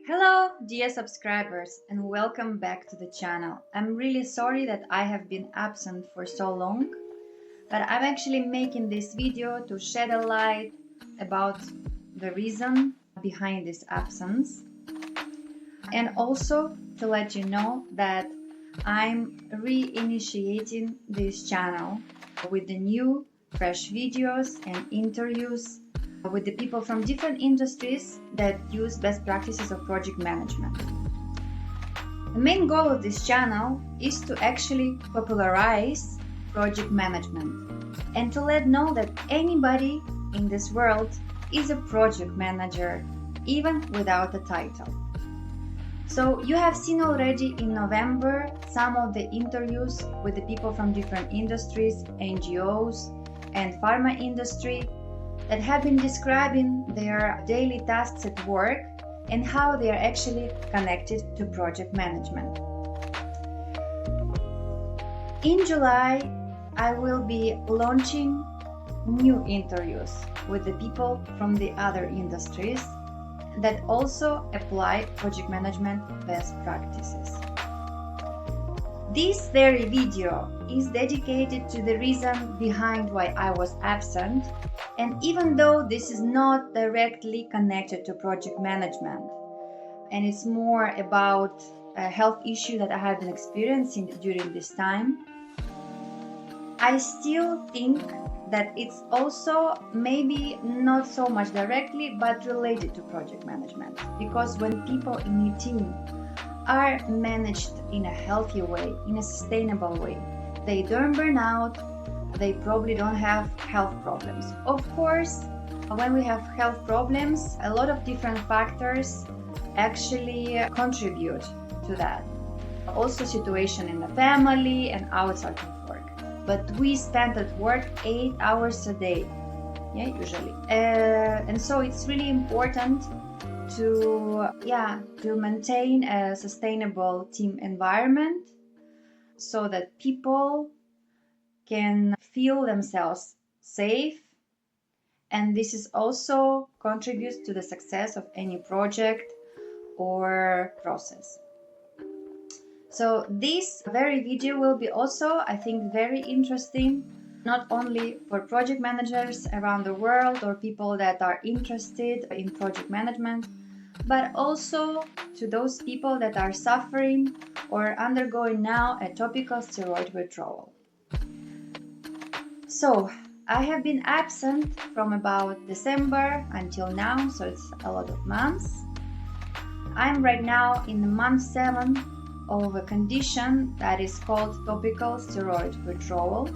Hello, dear subscribers, and welcome back to the channel. I'm really sorry that I have been absent for so long, but I'm actually making this video to shed a light about the reason behind this absence, and also to let you know that I'm reinitiating this channel with the new fresh videos and interviews with the people from different industries that use best practices of project management. The main goal of this channel is to actually popularize project management and to let know that anybody in this world is a project manager, even without a title. So you have seen already in November some of the interviews with the people from different industries, NGOs and pharma industry that have been describing their daily tasks at work and how they are actually connected to project management. In July, I will be launching new interviews with the people from the other industries that also apply project management best practices. This very video is dedicated to the reason behind why I was absent, and even though this is not directly connected to project management and it's more about a health issue that I have been experiencing during this time, I still think that it's also maybe not so much directly but related to project management, because when people in your team are managed in a healthy way, in a sustainable way, they don't burn out, they probably don't have health problems. Of course, when we have health problems, a lot of different factors actually contribute to that. Also situation in the family and outside of work. But we spend at work 8 hours a day, usually. And so it's really important to maintain a sustainable team environment so that people can feel themselves safe, and this is also contributes to the success of any project or process. So this very video will be also, I think, very interesting, not only for project managers around the world or people that are interested in project management, but also to those people that are suffering or undergoing now a topical steroid withdrawal. So I have been absent from about December until now, so it's a lot of months. I'm right now in month 7 of a condition that is called topical steroid withdrawal,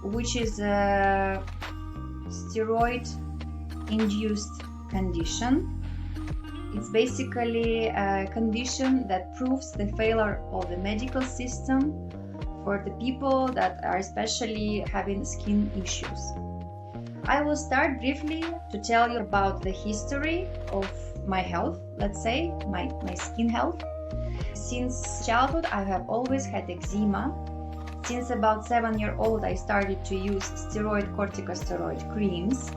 which is a steroid-induced condition. It's basically a condition that proves the failure of the medical system for the people that are especially having skin issues. I will start briefly to tell you about the history of my health, let's say, my skin health. Since childhood, I have always had eczema. Since about 7 years old, I started to use corticosteroid creams,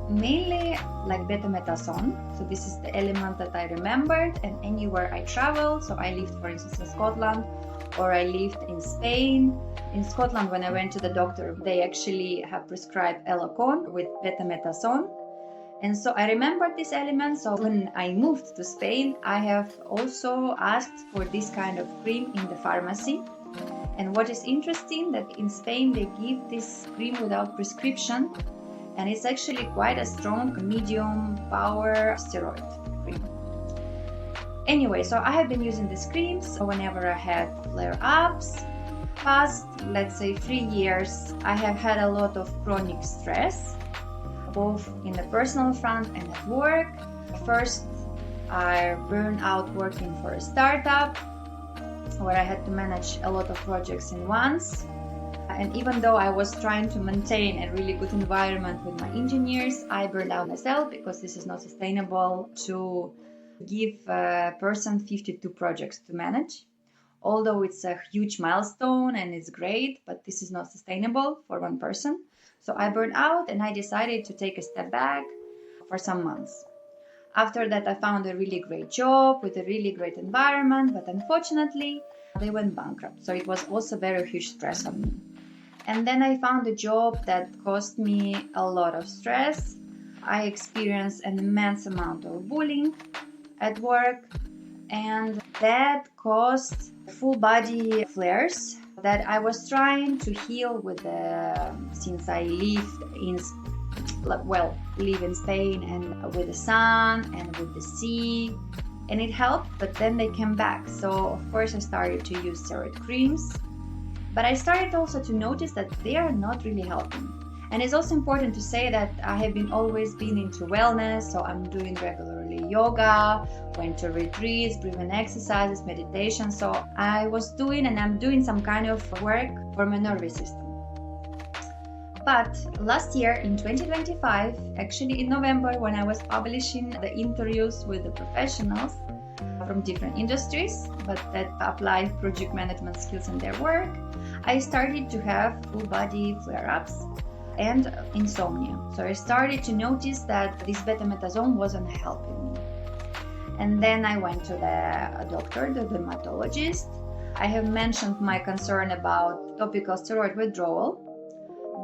mainly like betamethasone. So this is the element that I remembered, and anywhere I travel, so I lived for instance in Scotland, or I lived in Spain. In Scotland, when I went to the doctor, they actually have prescribed Elocon with betamethasone. And so I remembered this element. So when I moved to Spain, I have also asked for this kind of cream in the pharmacy. And what is interesting, that in Spain they give this cream without prescription, and it's actually quite a strong medium power steroid cream. Anyway, so I have been using these creams whenever I had flare-ups. Past, let's say, 3 years, I have had a lot of chronic stress, both in the personal front and at work. First, I burned out working for a startup where I had to manage a lot of projects in once. And even though I was trying to maintain a really good environment with my engineers, I burned out myself because this is not sustainable to give a person 52 projects to manage. Although it's a huge milestone and it's great, but this is not sustainable for one person. So I burned out and I decided to take a step back for some months. After that, I found a really great job with a really great environment, but unfortunately, they went bankrupt. So it was also very huge stress on me. And then I found a job that caused me a lot of stress. I experienced an immense amount of bullying at work, and that caused full body flares that I was trying to heal with since I live in Spain and with the sun and with the sea, and it helped, but then they came back. So of course I started to use steroid creams, but I started also to notice that they are not really helping. And it's also important to say that I have always been into wellness, so I'm doing regularly yoga, went to retreats, breathing exercises, meditation. So I was doing and I'm doing some kind of work for my nervous system. But last year in 2025, actually in November, when I was publishing the interviews with the professionals from different industries, but that apply project management skills in their work, I started to have full body flare-ups and insomnia. So I started to notice that this betamethasone wasn't helping me. And then I went to the doctor, the dermatologist. I have mentioned my concern about topical steroid withdrawal,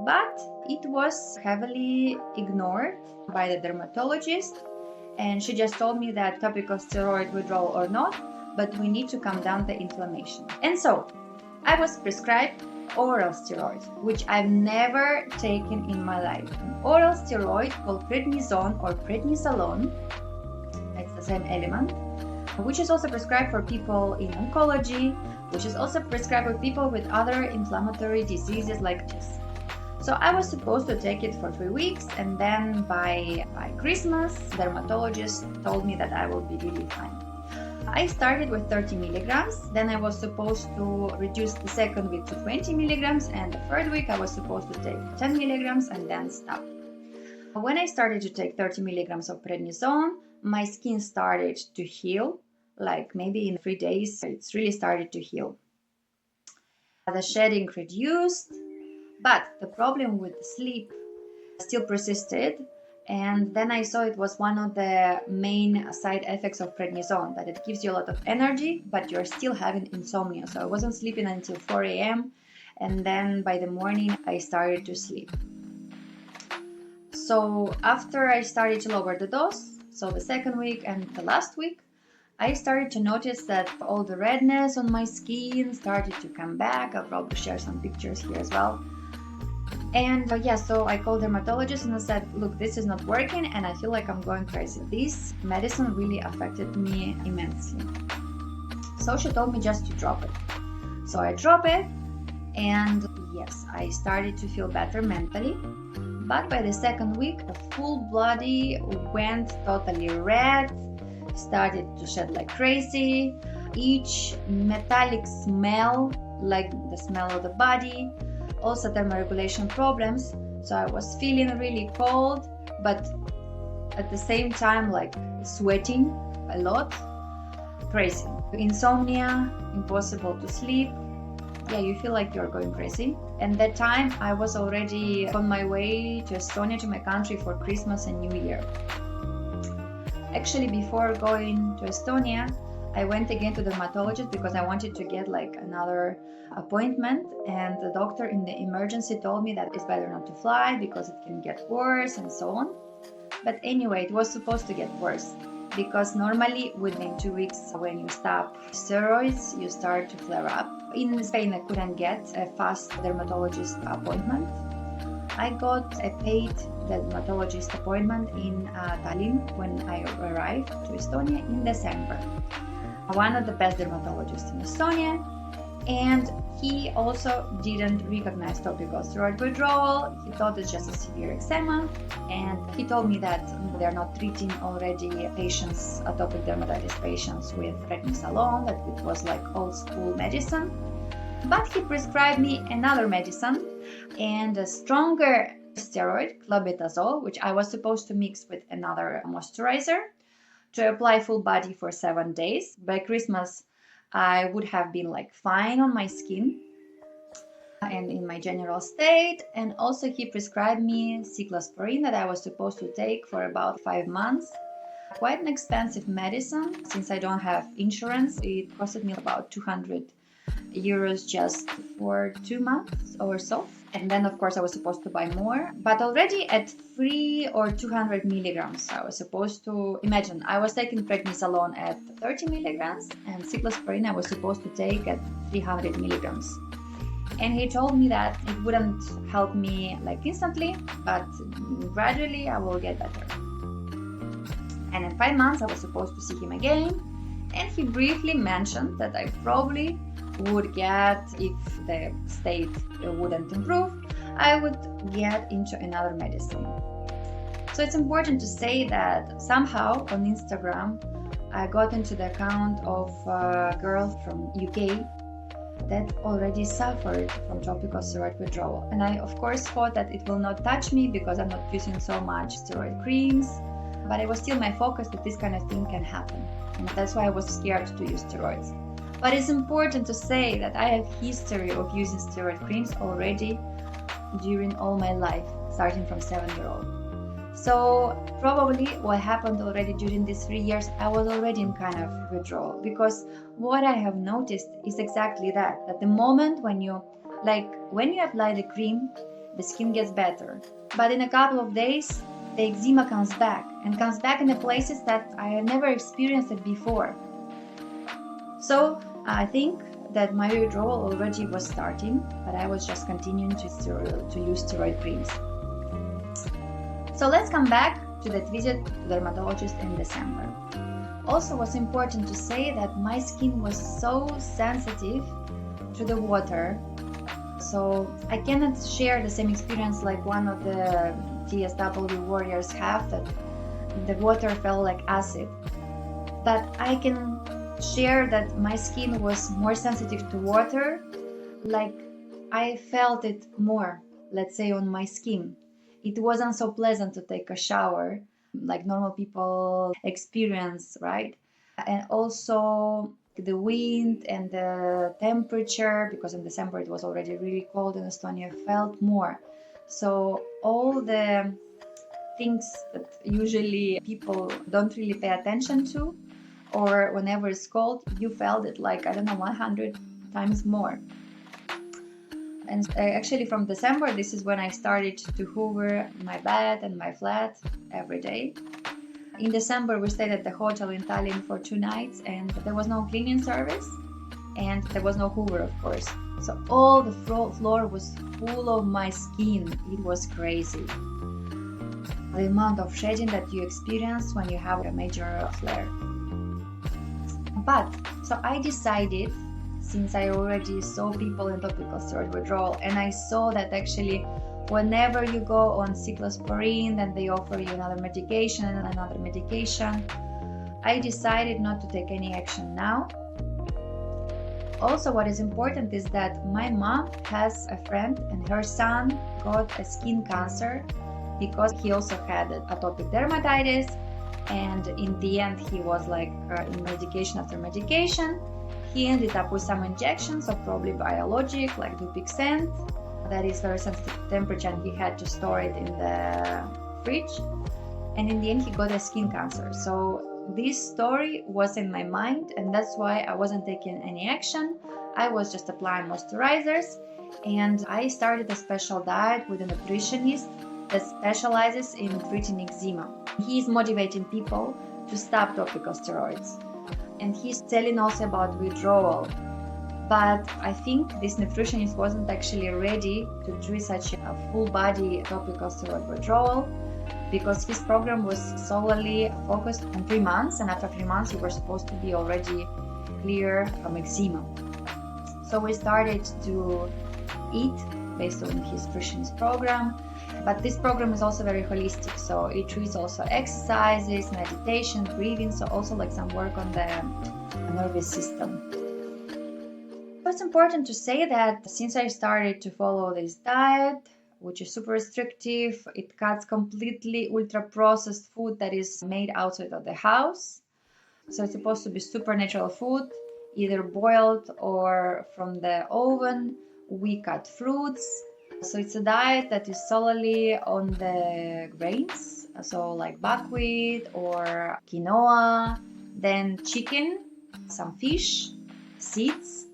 but it was heavily ignored by the dermatologist. And she just told me that topical steroid withdrawal or not, but we need to calm down the inflammation. And so I was prescribed oral steroids, which I've never taken in my life. An oral steroid called prednisone or prednisolone, it's the same element, which is also prescribed for people in oncology, which is also prescribed for people with other inflammatory diseases like this. So I was supposed to take it for 3 weeks, and then by Christmas, the dermatologist told me that I will be really fine. I started with 30 milligrams, then I was supposed to reduce the second week to 20 milligrams, and the third week I was supposed to take 10 milligrams and then stop. When I started to take 30 milligrams of prednisone, my skin started to heal, like maybe in 3 days, it's really started to heal. The shedding reduced, but the problem with the sleep still persisted. And then I saw it was one of the main side effects of prednisone, that it gives you a lot of energy, but you're still having insomnia. So I wasn't sleeping until 4 a.m. And then by the morning, I started to sleep. So after I started to lower the dose, so the second week and the last week, I started to notice that all the redness on my skin started to come back. I'll probably share some pictures here as well. And so I called the dermatologist and I said, look, this is not working and I feel like I'm going crazy. This medicine really affected me immensely. So she told me just to drop it. So I dropped it, and yes, I started to feel better mentally. But by the second week, the full body went totally red, started to shed like crazy, each metallic smell, like the smell of the body, also thermoregulation problems. So I was feeling really cold, but at the same time like sweating a lot, crazy. Insomnia, impossible to sleep. Yeah, you feel like you're going crazy. And that time I was already on my way to Estonia, to my country, for Christmas and New Year. Actually, before going to Estonia, I went again to the dermatologist because I wanted to get like another appointment, and the doctor in the emergency told me that it's better not to fly because it can get worse and so on. But anyway, it was supposed to get worse because normally within 2 weeks when you stop steroids, you start to flare up. In Spain, I couldn't get a fast dermatologist appointment. I got a paid dermatologist appointment in Tallinn when I arrived to Estonia in December. One of the best dermatologists in Estonia, and he also didn't recognize topical steroid withdrawal. He thought it's just a severe eczema, and he told me that they're not treating already patients, atopic dermatitis patients, with prednisolone, that it was like old school medicine. But he prescribed me another medicine and a stronger steroid, clobetasol, which I was supposed to mix with another moisturizer to apply full body for 7 days. By Christmas, I would have been like fine on my skin and in my general state. And also he prescribed me cyclosporine that I was supposed to take for about 5 months. Quite an expensive medicine. Since I don't have insurance, it costed me about 200 euros just for 2 months or so. And then, of course, I was supposed to buy more. But already at 3 or 200 milligrams, I was supposed to imagine I was taking prednisolone at 30 milligrams, and cyclosporine I was supposed to take at 300 milligrams. And he told me that it wouldn't help me like instantly, but gradually I will get better. And in 5 months I was supposed to see him again, and he briefly mentioned that I probably would get, if the state wouldn't improve, I would get into another medicine. So it's important to say that somehow on Instagram I got into the account of a girl from UK that already suffered from topical steroid withdrawal. And I of course thought that it will not touch me because I'm not using so much steroid creams, but it was still my focus that this kind of thing can happen. And that's why I was scared to use steroids. But it's important to say that I have history of using steroid creams already during all my life, starting from 7-year-old. So probably what happened already during these 3 years, I was already in kind of withdrawal, because what I have noticed is exactly that the moment when you apply the cream, the skin gets better. But in a couple of days, the eczema comes back in the places that I have never experienced it before. So I think that my withdrawal already was starting, but I was just continuing to use steroid creams. So let's come back to that visit to the dermatologist in December. Also, was important to say that my skin was so sensitive to the water, so I cannot share the same experience like one of the TSW warriors have, that the water felt like acid. But I can share that my skin was more sensitive to water, like I felt it more, let's say, on my skin. It wasn't so pleasant to take a shower like normal people experience, right? And also the wind and the temperature, because in December it was already really cold in Estonia, felt more. So all the things that usually people don't really pay attention to, or whenever it's cold, you felt it like, I don't know, 100 times more. And actually from December, this is when I started to hoover my bed and my flat every day. In December, we stayed at the hotel in Tallinn for 2 nights, and there was no cleaning service, and there was no hoover, of course. So all the floor was full of my skin. It was crazy. The amount of shedding that you experience when you have a major flare. But, so I decided, since I already saw people in topical steroid withdrawal, and I saw that actually whenever you go on cyclosporine, then they offer you another medication and another medication, I decided not to take any action now. Also, what is important is that my mom has a friend and her son got a skin cancer because he also had atopic dermatitis, and in the end he was like in medication after medication. He ended up with some injections, so probably biologic, like Dupixent, that is very sensitive to temperature, and he had to store it in the fridge. And in the end, he got a skin cancer. So this story was in my mind, and that's why I wasn't taking any action. I was just applying moisturizers, and I started a special diet with a nutritionist that specializes in treating eczema. He's motivating people to stop topical steroids. And he's telling also about withdrawal. But I think this nutritionist wasn't actually ready to treat such a full body topical steroid withdrawal, because his program was solely focused on 3 months, and after 3 months we were supposed to be already clear from eczema. So we started to eat based on his nutritionist program. But this program is also very holistic, so it treats also exercises, meditation, breathing, so also like some work on the nervous system. It's important to say that since I started to follow this diet, which is super restrictive, it cuts completely ultra-processed food that is made outside of the house. So it's supposed to be super natural food, either boiled or from the oven. We cut fruits, So it's a diet that is solely on the grains, so like buckwheat or quinoa, then chicken, some fish, seeds,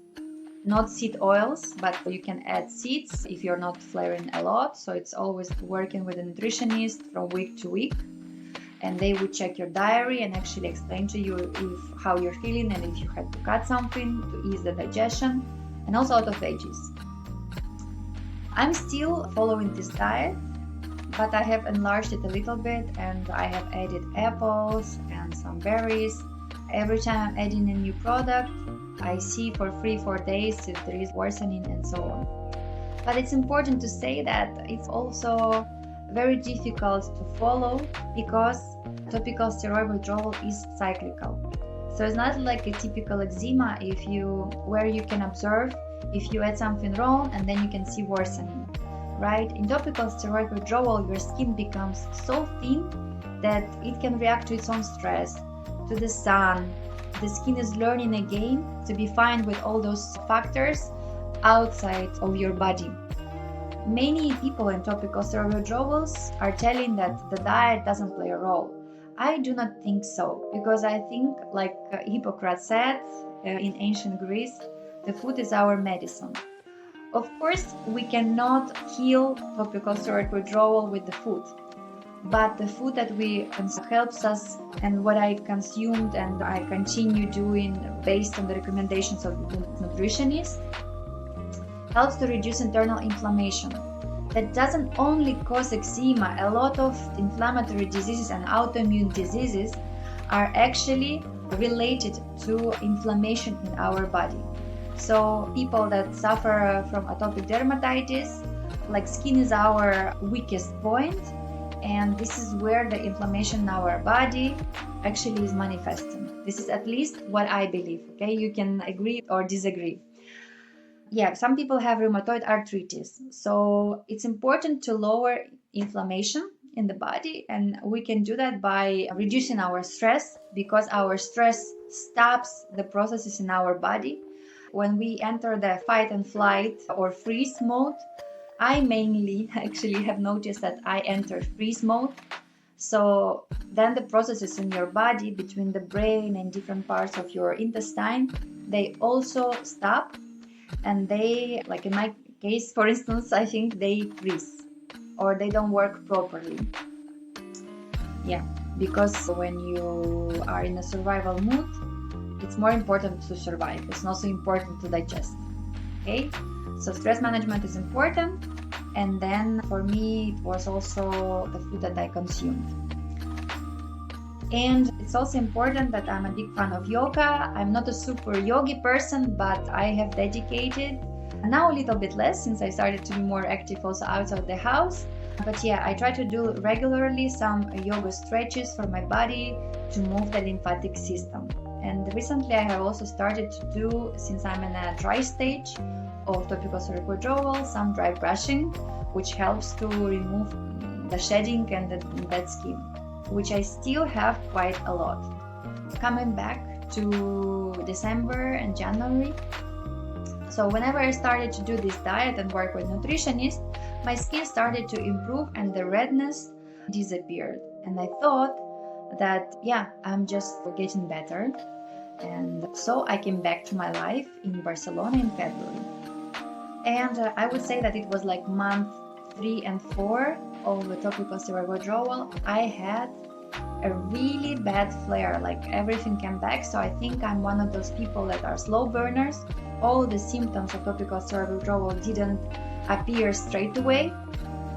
not seed oils, but you can add seeds if you're not flaring a lot. So it's always working with a nutritionist from week to week, and they would check your diary and actually explain to you if how you're feeling and if you had to cut something to ease the digestion, and also out of veggies. I'm still following this diet, but I have enlarged it a little bit, and I have added apples and some berries. Every time I'm adding a new product, I see for 3-4 days if there is worsening and so on. But it's important to say that it's also very difficult to follow because topical steroid withdrawal is cyclical. So it's not like a typical eczema where you can observe if you add something wrong and then you can see worsening, right? In topical steroid withdrawal, your skin becomes so thin that it can react to its own stress, to the sun. The skin is learning again to be fine with all those factors outside of your body. Many people in topical steroid withdrawals are telling that the diet doesn't play a role. I do not think so, because I think, like Hippocrates said in ancient Greece, the food is our medicine. Of course, we cannot heal topical steroid withdrawal with the food, but the food that we helps us, and what I consumed and I continue doing based on the recommendations of nutritionists, helps to reduce internal inflammation. That doesn't only cause eczema. A lot of inflammatory diseases and autoimmune diseases are actually related to inflammation in our body. So people that suffer from atopic dermatitis, like skin is our weakest point, and this is where the inflammation in our body actually is manifesting. This is at least what I believe, okay? You can agree or disagree. Yeah, some people have rheumatoid arthritis, so it's important to lower inflammation in the body, and we can do that by reducing our stress, because our stress stops the processes in our body. When we enter the fight and flight or freeze mode, I mainly actually have noticed that I enter freeze mode. So then the processes in your body between the brain and different parts of your intestine, they also stop. And they, like in my case, for instance, I think they freeze or they don't work properly. Yeah, because when you are in a survival mood, it's more important to survive. It's not so important to digest. Okay, so stress management is important. And then for me, it was also the food that I consumed. And it's also important that I'm a big fan of yoga. I'm not a super yogi person, but I have dedicated, now a little bit less since I started to be more active also outside the house. But yeah, I try to do regularly some yoga stretches for my body to move the lymphatic system. And recently I have also started to do, since I'm in a dry stage of topical steroid withdrawal, some dry brushing, which helps to remove the shedding and the dead skin, which I still have quite a lot. Coming back to December and January, so whenever I started to do this diet and work with nutritionists, my skin started to improve and the redness disappeared. And I thought that, yeah, I'm just getting better. And so I came back to my life in Barcelona in February. And I would say that it was like month 3 and 4 of the topical steroid withdrawal. I had a really bad flare, like everything came back. So I think I'm one of those people that are slow burners. All the symptoms of topical steroid withdrawal didn't appear straight away.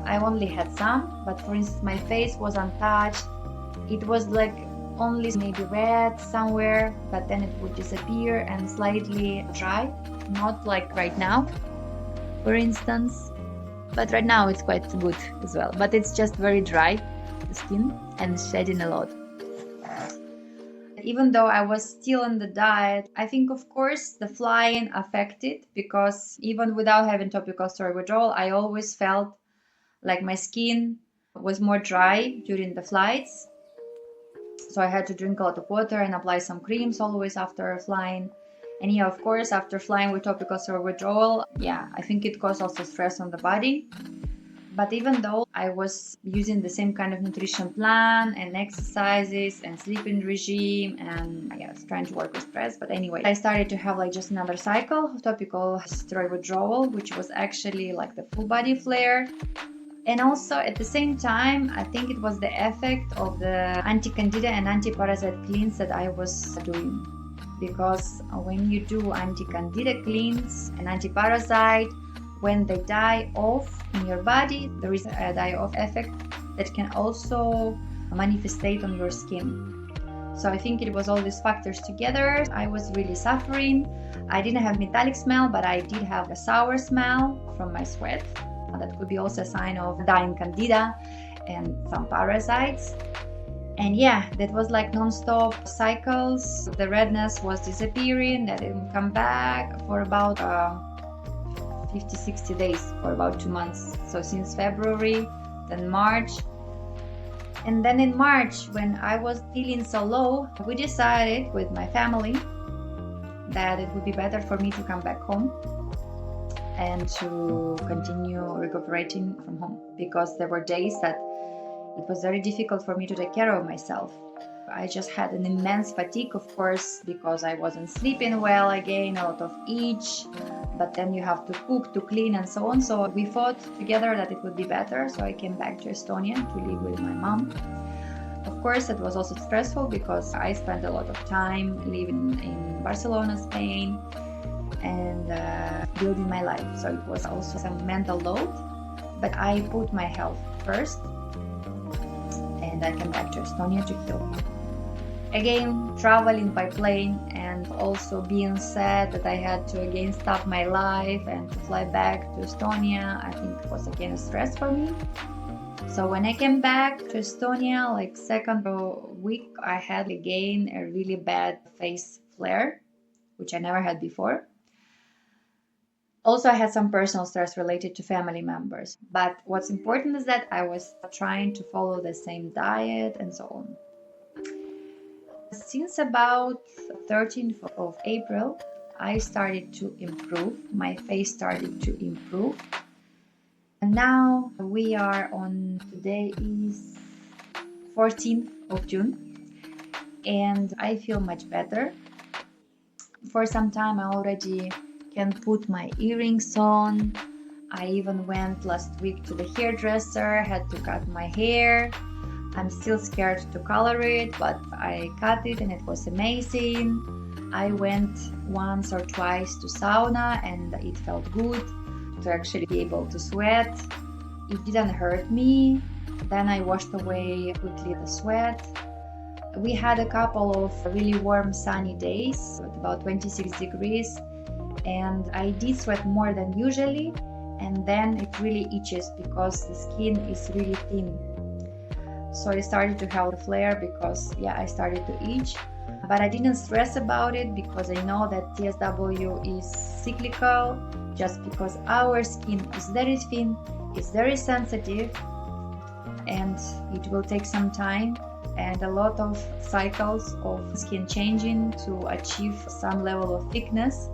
I only had some, but for instance, my face was untouched. It was like only maybe red somewhere, but then it would disappear and slightly dry, not like right now, for instance. But right now it's quite good as well, but it's just very dry, the skin, and shedding a lot. Even though I was still on the diet, I think of course the flying affected, because even without having topical steroid withdrawal, I always felt like my skin was more dry during the flights. So I had to drink a lot of water and apply some creams always after flying. And yeah, of course, after flying with topical steroid withdrawal, yeah, I think it caused also stress on the body. But even though I was using the same kind of nutrition plan and exercises and sleeping regime, and yeah, I was trying to work with stress, but anyway, I started to have like just another cycle of topical steroid withdrawal, which was actually like the full body flare. And also at the same time, I think it was the effect of the anti-candida and anti-parasite cleans that I was doing. Because when you do anti-candida cleans and anti-parasite, when they die off in your body, there is a die-off effect that can also manifestate on your skin. So I think it was all these factors together. I was really suffering. I didn't have metallic smell, but I did have a sour smell from my sweat. That could be also a sign of dying candida and some parasites. And yeah, that was like non-stop cycles. The redness was disappearing, that didn't come back for about 50-60 days, for about 2 months. So since February, then March. And then in March, when I was feeling so low, we decided with my family that it would be better for me to come back home and to continue recuperating from home, because there were days that it was very difficult for me to take care of myself. I just had an immense fatigue, of course, because I wasn't sleeping well again, a lot of itch, but then you have to cook, to clean, and so on. So we thought together that it would be better, so I came back to Estonia to live with my mom. Of course, it was also stressful because I spent a lot of time living in Barcelona, Spain, and building my life. So it was also some mental load, but I put my health first, and I came back to Estonia to heal. Again, traveling by plane and also being sad that I had to again stop my life and to fly back to Estonia, I think was again a stress for me. So when I came back to Estonia, like second week, I had again a really bad face flare, which I never had before. Also, I had some personal stress related to family members. But what's important is that I was trying to follow the same diet and so on. Since about 13th of April, I started to improve. My face started to improve. And now we are on, today is 14th of June, and I feel much better. For some time I already can put my earrings on. I even went last week to the hairdresser, had to cut my hair. I'm still scared to color it, but I cut it and it was amazing. I went once or twice to sauna and it felt good to actually be able to sweat. It didn't hurt me. Then I washed away quickly the sweat. We had a couple of really warm sunny days with about 26 degrees, and I did sweat more than usually, and then it really itches because the skin is really thin. So I started to have a flare because I started to itch, but I didn't stress about it because I know that TSW is cyclical, just because our skin is very thin, it's very sensitive, and it will take some time and a lot of cycles of skin changing to achieve some level of thickness.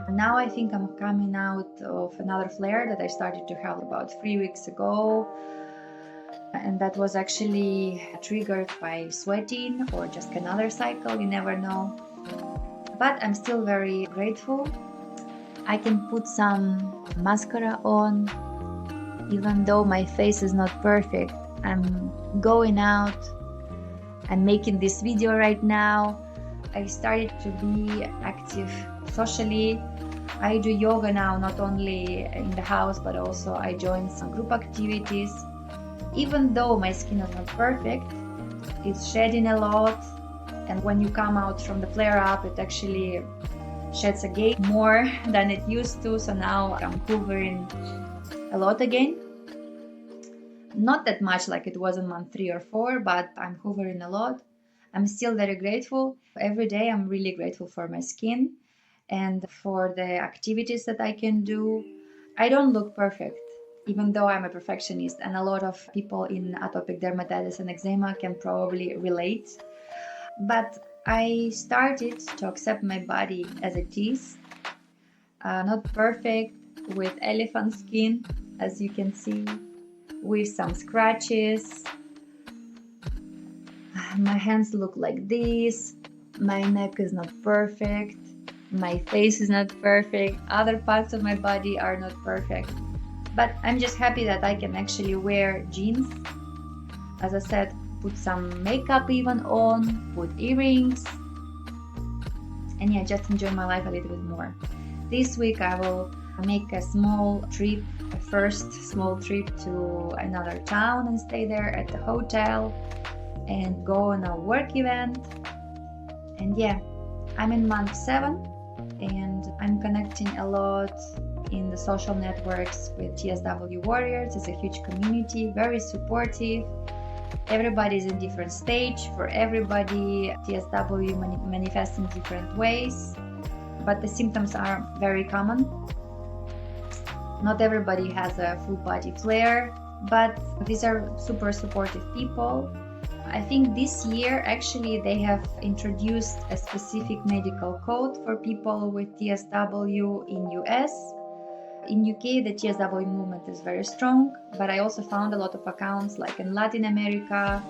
Now I think I'm coming out of another flare that I started to have about 3 weeks ago, and that was actually triggered by sweating or just another cycle, you never know. But I'm still very grateful. I can put some mascara on, even though my face is not perfect. I'm going out, I'm making this video right now. I started to be active socially. I do yoga now, not only in the house, but also I join some group activities. Even though my skin is not perfect, it's shedding a lot, and when you come out from the flare up, it actually sheds again more than it used to. So now I'm covering a lot again. Not that much like it was in month 3 or 4, but I'm hovering a lot. I'm still very grateful. Every day I'm really grateful for my skin and for the activities that I can do. I don't look perfect, even though I'm a perfectionist, and a lot of people in atopic dermatitis and eczema can probably relate. But I started to accept my body as it is, not perfect, with elephant skin, as you can see, with some scratches. My hands look like this, my neck is not perfect, my face is not perfect, other parts of my body are not perfect. But I'm just happy that I can actually wear jeans. As I said, put some makeup even on, put earrings, and yeah, just enjoy my life a little bit more. This week I will make a small trip, a first small trip to another town and stay there at the hotel and go on a work event. And yeah, I'm in month 7 and I'm connecting a lot in the social networks with TSW warriors. It's a huge community, very supportive. Everybody is in different stage. For everybody, TSW manifests in different ways, but the symptoms are very common. Not everybody has a full body flare, but these are super supportive people. I think this year actually they have introduced a specific medical code for people with TSW in US. In UK, the TSW movement is very strong, but I also found a lot of accounts like in Latin America.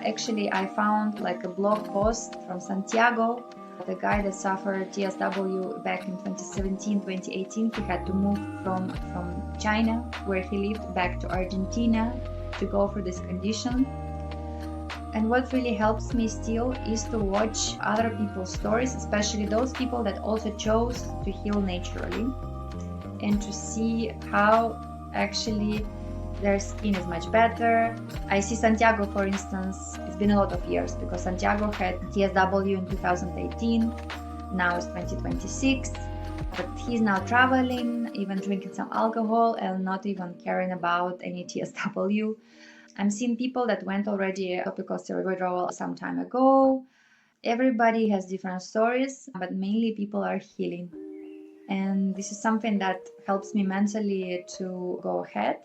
Actually, I found like a blog post from Santiago, the guy that suffered TSW back in 2017, 2018. He had to move from China, where he lived, back to Argentina to go through this condition. And what really helps me still is to watch other people's stories, especially those people that also chose to heal naturally, and to see how actually their skin is much better. I see Santiago, for instance, it's been a lot of years because Santiago had TSW in 2018, now it's 2026, but he's now traveling, even drinking some alcohol and not even caring about any TSW. I'm seeing people that went already topical steroid withdrawal some time ago. Everybody has different stories, but mainly people are healing. And this is something that helps me mentally to go ahead.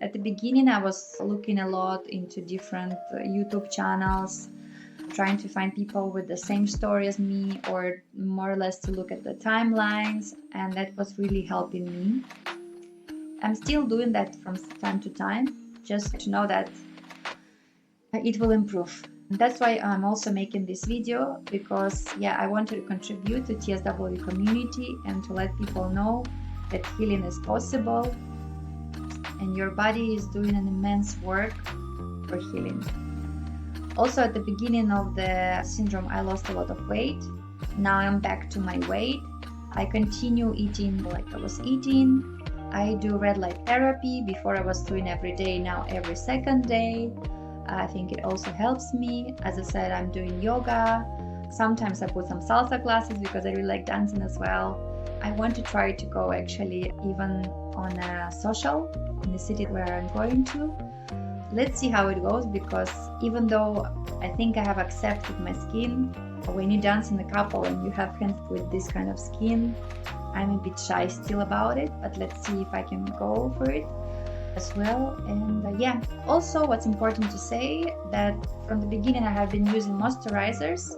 At the beginning, I was looking a lot into different YouTube channels, trying to find people with the same story as me, or more or less to look at the timelines, and that was really helping me. I'm still doing that from time to time, just to know that it will improve. That's why I'm also making this video, because yeah, I want to contribute to TSW community and to let people know that healing is possible and your body is doing an immense work for healing. Also, at the beginning of the syndrome, I lost a lot of weight. Now I'm back to my weight. I continue eating like I was eating. I do red light therapy. Before I was doing every day, now every second day. I think it also helps me. As I said, I'm doing yoga. Sometimes I put some salsa classes because I really like dancing as well. I want to try to go actually even on a social in the city where I'm going to. Let's see how it goes, because even though I think I have accepted my skin, when you dance in a couple and you have hands with this kind of skin, I'm a bit shy still about it, but let's see if I can go for it as well. And yeah, also what's important to say that from the beginning I have been using moisturizers,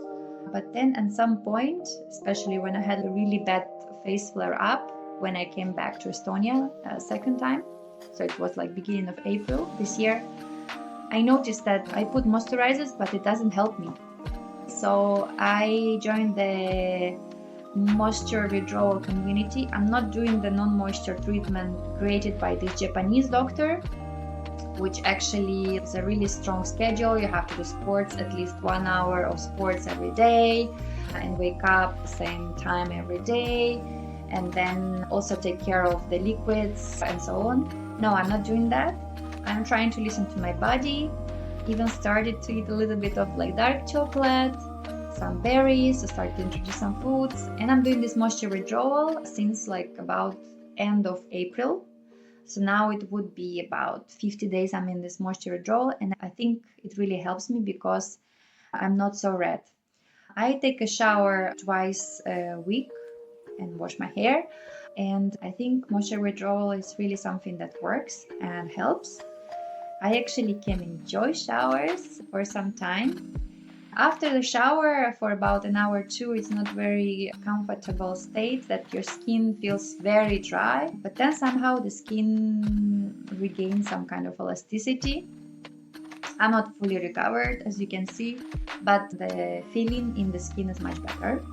but then at some point, especially when I had a really bad face flare up when I came back to Estonia a second time, so it was like beginning of April this year, I noticed that I put moisturizers but it doesn't help me. So I joined the moisture withdrawal community. I'm not doing the non-moisture treatment created by this Japanese doctor, which actually is a really strong schedule. You have to do sports, at least 1 hour of sports every day, and wake up the same time every day, and then also take care of the liquids and so on. No, I'm not doing that. I'm trying to listen to my body. Even started to eat a little bit of like dark chocolate, some berries, to start to introduce some foods. And I'm doing this moisture withdrawal since like about end of April. So now it would be about 50 days I'm in this moisture withdrawal, and I think it really helps me because I'm not so red. I take a shower twice a week and wash my hair, and I think moisture withdrawal is really something that works and helps. I actually can enjoy showers for some time. After the shower for about an hour or two, it's not very comfortable state that your skin feels very dry, but then somehow the skin regains some kind of elasticity. I'm not fully recovered, as you can see, but the feeling in the skin is much better.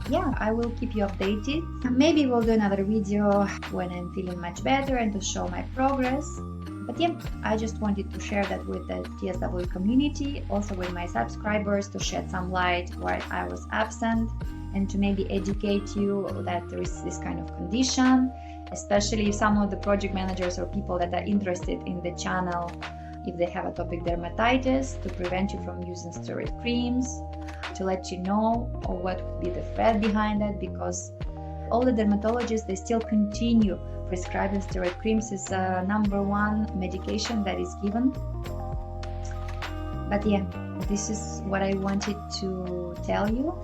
Yeah, I will keep you updated. Maybe we'll do another video when I'm feeling much better and to show my progress. But yeah, I just wanted to share that with the TSW community, also with my subscribers, to shed some light why I was absent and to maybe educate you that there is this kind of condition, especially if some of the project managers or people that are interested in the channel, if they have atopic dermatitis, to prevent you from using steroid creams, to let you know what could be the threat behind it, because all the dermatologists, they still continue prescribing steroid creams as #1 medication that is given. But yeah, this is what I wanted to tell you,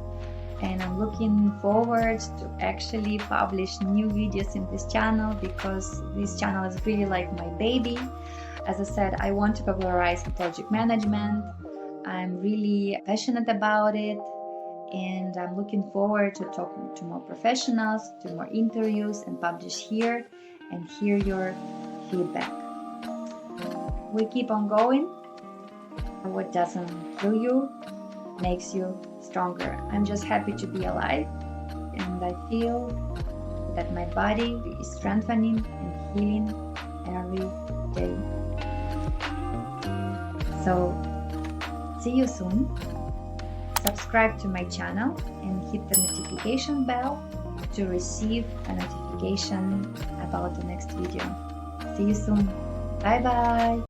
and I'm looking forward to actually publish new videos in this channel, because this channel is really like my baby. As I said, I want to popularize project management. I'm really passionate about it, and I'm looking forward to talking to more professionals, to more interviews, and publish here and hear your feedback. We keep on going. What doesn't kill you makes you stronger. I'm just happy to be alive, and I feel that my body is strengthening and healing every day. So, see you soon. Subscribe to my channel and hit the notification bell to receive a notification about the next video. See you soon. Bye bye.